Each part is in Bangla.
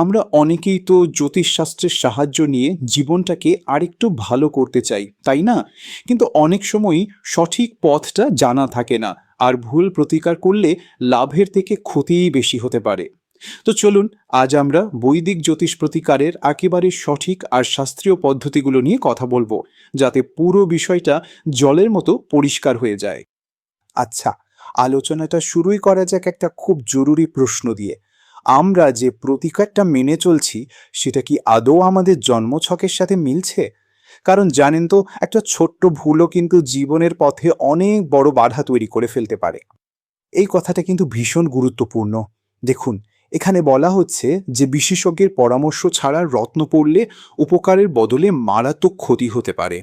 আমরা অনেকেই তো জ্যোতিষশাস্ত্রের সাহায্য নিয়ে জীবনটাকে আরেকটু ভালো করতে চাই, তাই না? কিন্তু অনেক সময়ই সঠিক পথটা জানা থাকে না, আর ভুল প্রতিকার করলে লাভের থেকে ক্ষতিই বেশি হতে পারে। তো চলুন, আজ আমরা বৈদিক জ্যোতিষ প্রতিকারের একেবারে সঠিক আর শাস্ত্রীয় পদ্ধতিগুলো নিয়ে কথা বলবো, যাতে পুরো বিষয়টা জলের মতো পরিষ্কার হয়ে যায়। আচ্ছা, আলোচনাটা শুরুই করা যাক একটা খুব জরুরি প্রশ্ন দিয়ে। আমরা যে প্রতিকারটা মেনে চলছি, সেটা কি আদৌ আমাদের জন্মছকের সাথে মিলছে? কারণ জানেন তো, একটা ছোট্ট ভুলও কিন্তু জীবনের পথে অনেক বড় বাধা তৈরি করে ফেলতে পারে। এই কথাটা কিন্তু ভীষণ গুরুত্বপূর্ণ। দেখুন, এখানে বলা হচ্ছে যে বিশেষজ্ঞের পরামর্শ ছাড়া রত্ন পড়লে উপকারের বদলে মারাত্মক ক্ষতি হতে পারে।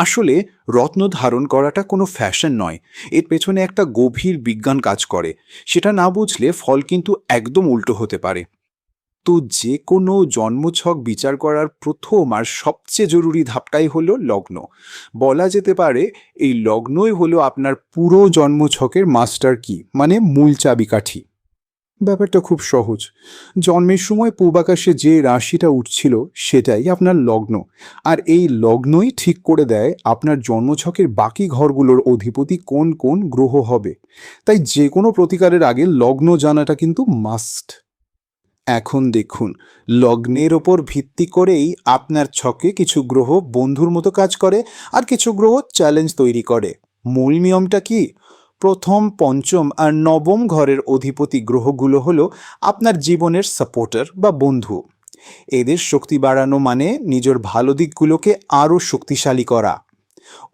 আসলে রত্ন ধারণ করাটা কোনো ফ্যাশন নয়, এর পেছনে একটা গভীর বিজ্ঞান কাজ করে। সেটা না বুঝলে ফল কিন্তু একদম উল্টো হতে পারে। তো যে কোনো জন্মছক বিচার করার প্রথম আর সবচেয়ে জরুরি ধাপটাই হলো লগ্ন। বলা যেতে পারে এই লগ্নই হলো আপনার পুরো জন্মছকের মাস্টার কি, মানে মূল চাবিকাঠি। ব্যাপারটা খুব সহজ। জন্মের সময় পূর্বাকাশে যে রাশিটা উঠছিল সেটাই আপনার লগ্ন, আর এই লগ্নই ঠিক করে দেয় আপনার জন্মছকের বাকি ঘরগুলোর অধিপতি কোন কোন গ্রহ হবে। তাই যে কোনো প্রতিকারের আগে লগ্ন জানাটা কিন্তু মাস্ট। এখন দেখুন, লগ্নের ওপর ভিত্তি করেই আপনার ছকে কিছু গ্রহ বন্ধুর মতো কাজ করে, আর কিছু গ্রহ চ্যালেঞ্জ তৈরি করে। মূল নিয়মটা কি? প্রথম, পঞ্চম আর নবম ঘরের অধিপতি গ্রহগুলো হলো আপনার জীবনের সাপোর্টার বা বন্ধু। এদের শক্তি বাড়ানো মানে নিজের ভালো দিকগুলোকে আরও শক্তিশালী করা।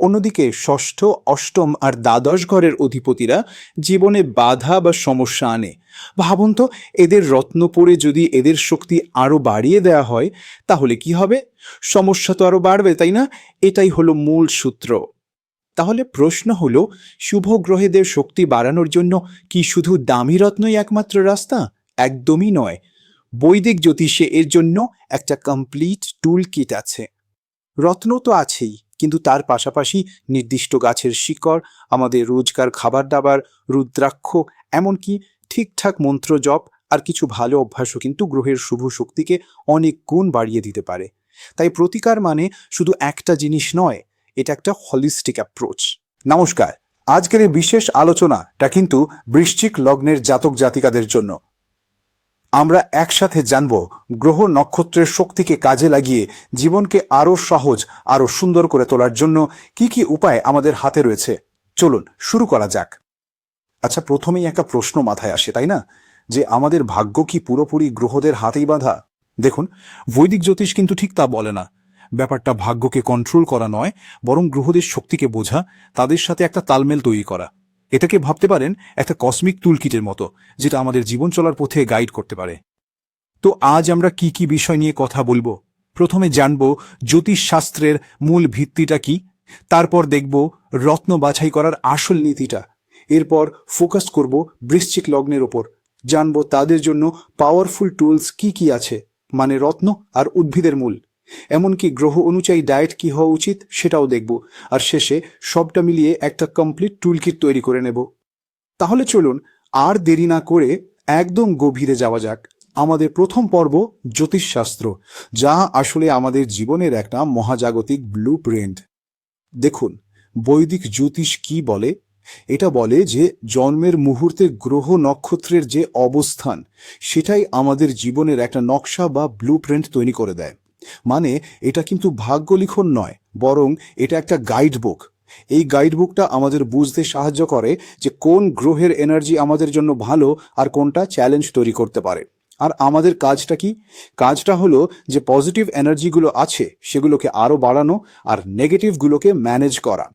অন্যদিকে ষষ্ঠ, অষ্টম আর দ্বাদশ ঘরের অধিপতিরা জীবনে বাধা বা সমস্যা আনে। ভাবুন তো, এদের রত্ন পড়ে যদি এদের শক্তি আরও বাড়িয়ে দেওয়া হয়, তাহলে কি হবে? সমস্যা তো আরও বাড়বে, তাই না? এটাই হলো মূল সূত্র। তাহলে প্রশ্ন হলো, শুভ গ্রহেদের শক্তি বাড়ানোর জন্য কি শুধু দামি রত্নই একমাত্র রাস্তা? একদমই নয়। বৈদিক জ্যোতিষে এর জন্য একটা কমপ্লিট টুল কিট আছে। রত্ন তো আছেই, কিন্তু তার পাশাপাশি নির্দিষ্ট গাছের শিকড়, আমাদের রোজকার খাবার দাবার, রুদ্রাক্ষ, এমনকি ঠিকঠাক মন্ত্র জপ আর কিছু ভালো অভ্যাসও কিন্তু গ্রহের শুভ শক্তিকে অনেক গুণ বাড়িয়ে দিতে পারে। তাই প্রতিকার মানে শুধু একটা জিনিস নয়, এটা একটা হলিস্টিক অ্যাপ্রোচ। নমস্কার, আজকের এই বিশেষ আলোচনাটা কিন্তু বৃশ্চিক লগ্নের জাতক জাতিকাদের জন্য। আমরা একসাথে জানব গ্রহ নক্ষত্রের শক্তিকে কাজে লাগিয়ে জীবনকে আরও সহজ, আরও সুন্দর করে তোলার জন্য কি কি উপায় আমাদের হাতে রয়েছে। চলুন শুরু করা যাক। আচ্ছা, প্রথমেই একটা প্রশ্ন মাথায় আসে, তাই না, যে আমাদের ভাগ্য কি পুরোপুরি গ্রহদের হাতেই বাঁধা? দেখুন, বৈদিক জ্যোতিষ কিন্তু ঠিক তা বলে না। ব্যাপারটা ভাগ্যকে কন্ট্রোল করা নয়, বরং গ্রহদের শক্তিকে বোঝা, তাদের সাথে একটা তালমেল তৈরি করা। এটাকে ভাবতে পারেন একটা কসমিক টুলকিটের মতো, যেটা আমাদের জীবন চলার পথে গাইড করতে পারে। তো আজ আমরা কি কি বিষয় নিয়ে কথা বলবো? প্রথমে জানব জ্যোতিষ শাস্ত্রের মূল ভিত্তিটা কি, তারপর দেখব রত্ন বাছাই করার আসল নীতিটা, এরপর ফোকাস করব বৃশ্চিক লগ্নের ওপর, জানব তাদের জন্য পাওয়ারফুল টুলস কি কি আছে, মানে রত্ন আর উদ্ভিদের মূল, এমনকি গ্রহ অনুযায়ী ডায়েট কি হওয়া উচিত সেটাও দেখব, আর শেষে সবটা মিলিয়ে একটা কমপ্লিট টুলকিট তৈরি করে নেব। তাহলে চলুন আর দেরি না করে একদম গভীরে যাওয়া যাক। আমাদের প্রথম পর্ব জ্যোতিষশাস্ত্র, যা আসলে আমাদের জীবনের একটা মহাজাগতিক ব্লু প্রিন্ট। দেখুন, বৈদিক জ্যোতিষ কি বলে? এটা বলে যে জন্মের মুহূর্তে গ্রহ নক্ষত্রের যে অবস্থান, সেটাই আমাদের জীবনের একটা নকশা বা ব্লু প্রিন্ট তৈরি করে দেয়। মানে এটা কিন্তু ভাগ্য লিখন নয়, বরং এটা একটা গাইড বুক। এই গাইড বুকটা আমাদের বুঝতে সাহায্য করে যে কোন গ্রহের এনার্জি আমাদের জন্য ভালো আর কোনটা চ্যালেঞ্জ তৈরি করতে পারে। আর আমাদের কাজটা কি? কাজটা হলো যে পজিটিভ এনার্জিগুলো আছে সেগুলোকে আরও বাড়ানো, আর নেগেটিভগুলোকে ম্যানেজ করা।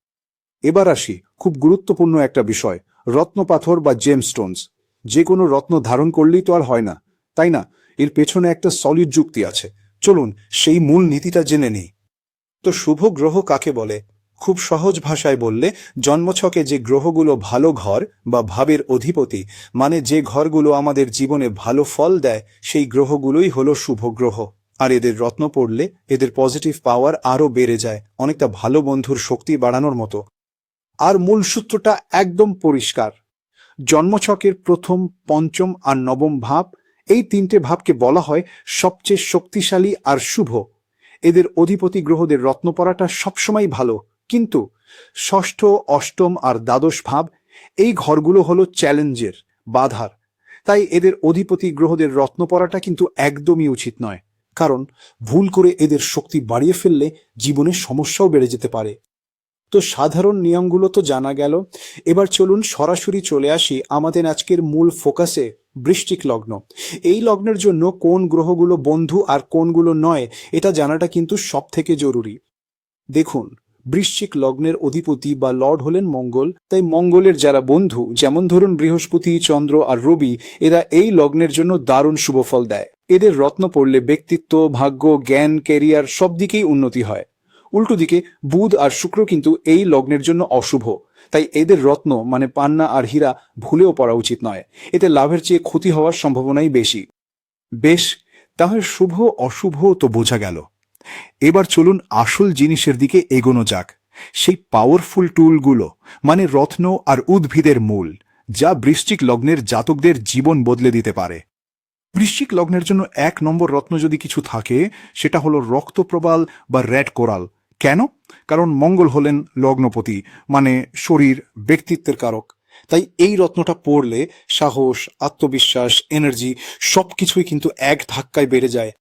এবার আসি খুব গুরুত্বপূর্ণ একটা বিষয়, রত্নপাথর বা জেমস্টোনস। যে কোনো রত্ন ধারণ করলেই তো আর হয় না, তাই না? এর পেছনে একটা সলিড যুক্তি আছে। চলুন সেই মূল নীতিটা জেনে নিই। তো শুভ গ্রহ কাকে বলে? খুব সহজ ভাষায় বললে, জন্মছকে যে গ্রহগুলো ভালো ঘর বা ভাবের অধিপতি, মানে যে ঘরগুলো আমাদের জীবনে ভালো ফল দেয়, সেই গ্রহগুলোই হলো শুভ গ্রহ। আর এদের রত্ন পড়লে এদের পজিটিভ পাওয়ার আরও বেড়ে যায়, অনেকটা ভালো বন্ধুর শক্তি বাড়ানোর মতো। আর মূল সূত্রটা একদম পরিষ্কার। জন্মছকের প্রথম, পঞ্চম আর নবম ভাব, এই তিনটে ভাবকে বলা হয় সবচেয়ে শক্তিশালী আর শুভ। এদের অধিপতি গ্রহদের রত্ন পরাটা সবসময় ভালো, কিন্তু ষষ্ঠ, অষ্টম আর দ্বাদশ ভাব, এই ঘরগুলো হলো চ্যালেঞ্জের, বাধার। তাই এদের অধিপতি গ্রহদের রত্ন পরাটা কিন্তু একদমই উচিত নয়, কারণ ভুল করে এদের শক্তি বাড়িয়ে ফেললে জীবনে সমস্যাও বেড়ে যেতে পারে। তো সাধারণ নিয়মগুলো তো জানা গেল, এবার চলুন সরাসরি চলে আসি আমাদের আজকের মূল ফোকাসে, বৃশ্চিক লগ্ন। এই লগ্নের জন্য কোন গ্রহগুলো বন্ধু আর কোনগুলো নয়, এটা জানাটা কিন্তু সব থেকে জরুরি। দেখুন, বৃশ্চিক লগ্নের অধিপতি বা লর্ড হলেন মঙ্গল। তাই মঙ্গলের যারা বন্ধু, যেমন ধরুন বৃহস্পতি, চন্দ্র আর রবি, এরা এই লগ্নের জন্য দারুণ শুভফল দেয়। এদের রত্ন পড়লে ব্যক্তিত্ব, ভাগ্য, জ্ঞান, ক্যারিয়ার সব দিকেই উন্নতি হয়। উল্টো দিকে বুধ আর শুক্র কিন্তু এই লগ্নের জন্য অশুভ। তাই এদের রত্ন মানে পান্না আর হীরা ভুলেও পড়া উচিত নয়, এতে লাভের চেয়ে ক্ষতি হওয়ার সম্ভাবনাই বেশি। বেশ, তাহলে শুভ অশুভ তো বোঝা গেল। এবার চলুন আসল জিনিসের দিকে এগোনো যাক, সেই পাওয়ারফুল টুলগুলো, মানে রত্ন আর উদ্ভিদের মূল, যা বৃশ্চিক লগ্নের জাতকদের জীবন বদলে দিতে পারে। বৃশ্চিক লগ্নের জন্য 1 নম্বর রত্ন যদি কিছু থাকে, সেটা হলো রক্তপ্রবাল বা রেড কোরাল। কেন? কারণ মঙ্গল হলেন লগ্নপতি, মানে শরীর, ব্যক্তিত্বের কারক। তাই এই রত্নটা পড়লে সাহস, আত্মবিশ্বাস, এনার্জি সবকিছুই কিন্তু এক ধাক্কায় বেড়ে যায়।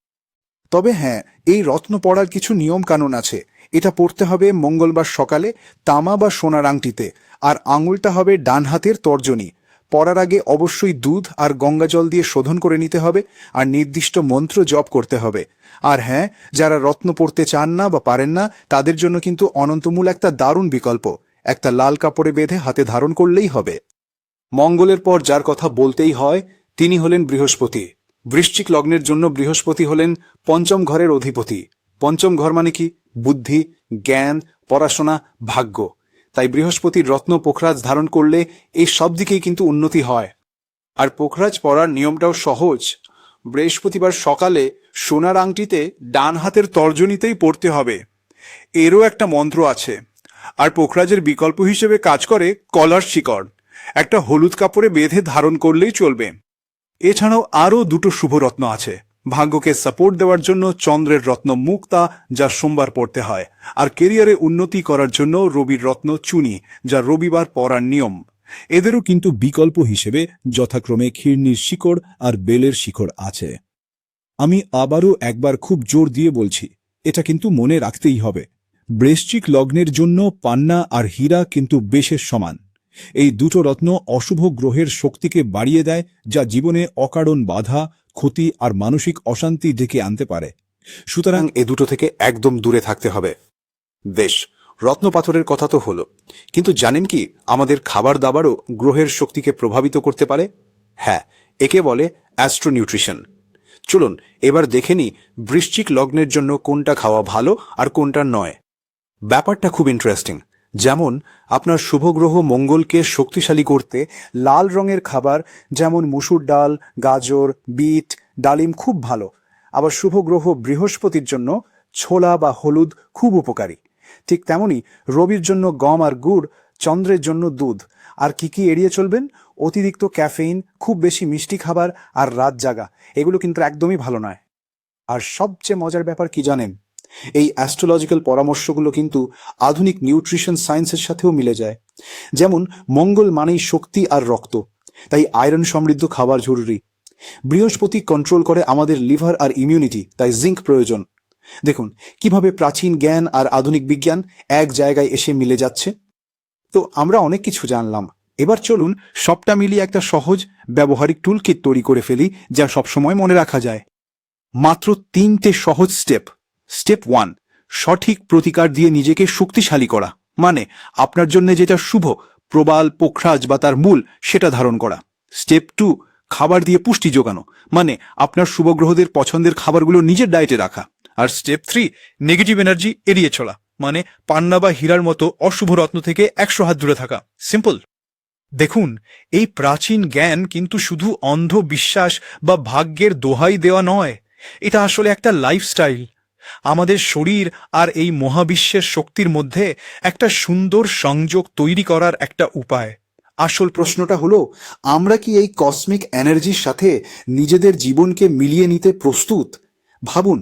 তবে হ্যাঁ, এই রত্ন পড়ার কিছু নিয়ম কানুন আছে। এটা পড়তে হবে মঙ্গলবার সকালে তামা বা সোনার আংটিতে, আর আঙুলটা হবে ডান হাতের তর্জনী। পড়ার আগে অবশ্যই দুধ আর গঙ্গা জল দিয়ে শোধন করে নিতে হবে, আর নির্দিষ্ট মন্ত্র জপ করতে হবে। আর হ্যাঁ, যারা রত্ন পড়তে চান না বা পারেন না, তাদের জন্য কিন্তু অনন্তমূল একটা দারুণ বিকল্প, একটা লাল কাপড়ে বেঁধে হাতে ধারণ করলেই হবে। মঙ্গলের পর যার কথা বলতেই হয়, তিনি হলেন বৃহস্পতি। বৃশ্চিক লগ্নের জন্য বৃহস্পতি হলেন পঞ্চম ঘরের অধিপতি। পঞ্চম ঘর মানে কি? বুদ্ধি, জ্ঞান, পড়াশোনা, ভাগ্য। তাই বৃহস্পতির রত্ন পোখরাজ ধারণ করলে এই সব দিকেই কিন্তু উন্নতি হয়। আর পোখরাজ পরার নিয়মটাও সহজ। বৃহস্পতিবার সকালে সোনার আংটিতে ডান হাতের তর্জনীতেই পড়তে হবে। এরও একটা মন্ত্র আছে। আর পোখরাজের বিকল্প হিসেবে কাজ করে কলার শিকড়, একটা হলুদ কাপড়ে বেঁধে ধারণ করলেই চলবে। এছাড়াও আরও দুটো শুভ রত্ন আছে। ভাগ্যকে সাপোর্ট দেওয়ার জন্য চন্দ্রের রত্ন মুক্তা, যা সোমবার পড়তে হয়, আর কেরিয়ারে উন্নতি করার জন্য রবির রত্ন চুনি, যা রবিবার পরার নিয়ম। এদেরও কিন্তু বিকল্প হিসেবে যথাক্রমে ক্ষীরনির শিকড় আর বেলের শিকড় আছে। আমি আবারও একবার খুব জোর দিয়ে বলছি, এটা কিন্তু মনে রাখতেই হবে, বৃশ্চিক লগ্নের জন্য পান্না আর হীরা কিন্তু বেশের সমান। এই দুটো রত্ন অশুভ গ্রহের শক্তিকে বাড়িয়ে দেয়, যা জীবনে অকারণ বাধা, ক্ষতি আর মানসিক অশান্তি ডেকে আনতে পারে। সুতরাং এ দুটো থেকে একদম দূরে থাকতে হবে। বেশ, রত্ন পাথরের কথা তো হলো, কিন্তু জানেন কি আমাদের খাবার দাবারও গ্রহের শক্তিকে প্রভাবিত করতে পারে? হ্যাঁ, একে বলে অ্যাস্ট্রোনিউট্রিশন। চলুন এবার দেখে নিই বৃশ্চিক লগ্নের জন্য কোনটা খাওয়া ভালো আর কোনটা নয়। ব্যাপারটা খুব ইন্টারেস্টিং। যেমন আপনার শুভ গ্রহ মঙ্গলকে শক্তিশালী করতে লাল রঙের খাবার, যেমন মুসুর ডাল, গাজর, বিট, ডালিম খুব ভালো। আবার শুভ গ্রহ বৃহস্পতির জন্য ছোলা বা হলুদ খুব উপকারী। ঠিক তেমনি রবির জন্য গম আর গুড়, চন্দ্রের জন্য দুধ। আর কি কি এড়িয়ে চলবেন? অতিরিক্ত ক্যাফেইন, খুব বেশি মিষ্টি খাবার আর রাত জাগা, এগুলো কিন্তু একদমই ভালো নয়। আর সবচেয়ে মজার ব্যাপার কি জানেন? এই অ্যাস্ট্রোলজিক্যাল পরামর্শগুলো কিন্তু আধুনিক নিউট্রিশন সায়েন্সের সাথেও মিলে যায়। যেমন মঙ্গল মানেই শক্তি আর রক্ত, তাই আয়রন সমৃদ্ধ খাবার জরুরি। বৃহস্পতি কন্ট্রোল করে আমাদের লিভার আর ইমিউনিটি, তাই জিঙ্ক প্রয়োজন। দেখুন কিভাবে প্রাচীন জ্ঞান আর আধুনিক বিজ্ঞান এক জায়গায় এসে মিলে যাচ্ছে। তো আমরা অনেক কিছু জানলাম, এবার চলুন সবটা মিলিয়ে একটা সহজ ব্যবহারিক টুল কিট তৈরি করে ফেলি, যা সবসময় মনে রাখা যায়। মাত্র 3টে সহজ স্টেপ। স্টেপ 1, সঠিক প্রতিকার দিয়ে নিজেকে শক্তিশালী করা, মানে আপনার জন্য যেটা শুভ, প্রবাল, পোখরাজ বা তার মূল, সেটা ধারণ করা। স্টেপ 2, খাবার দিয়ে পুষ্টি যোগানো, মানে আপনার শুভ গ্রহদের পছন্দের খাবারগুলো নিজের ডায়েটে রাখা। আর স্টেপ 3, নেগেটিভ এনার্জি এড়িয়ে চলা, মানে পান্না বা হীরার মতো অশুভ রত্ন থেকে 100 হাত দূরে থাকা। সিম্পল। দেখুন, এই প্রাচীন জ্ঞান কিন্তু শুধু অন্ধ বিশ্বাস বা ভাগ্যের দোহাই দেওয়া নয়, এটা আসলে একটা লাইফস্টাইল। আমাদের শরীর আর এই মহাবিশ্বের শক্তির মধ্যে একটা সুন্দর সংযোগ তৈরি করার একটা উপায়। আসল প্রশ্নটা হলো, আমরা কি এই কসমিক এনার্জির সাথে নিজেদের জীবনকে মিলিয়ে নিতে প্রস্তুত? ভাবুন।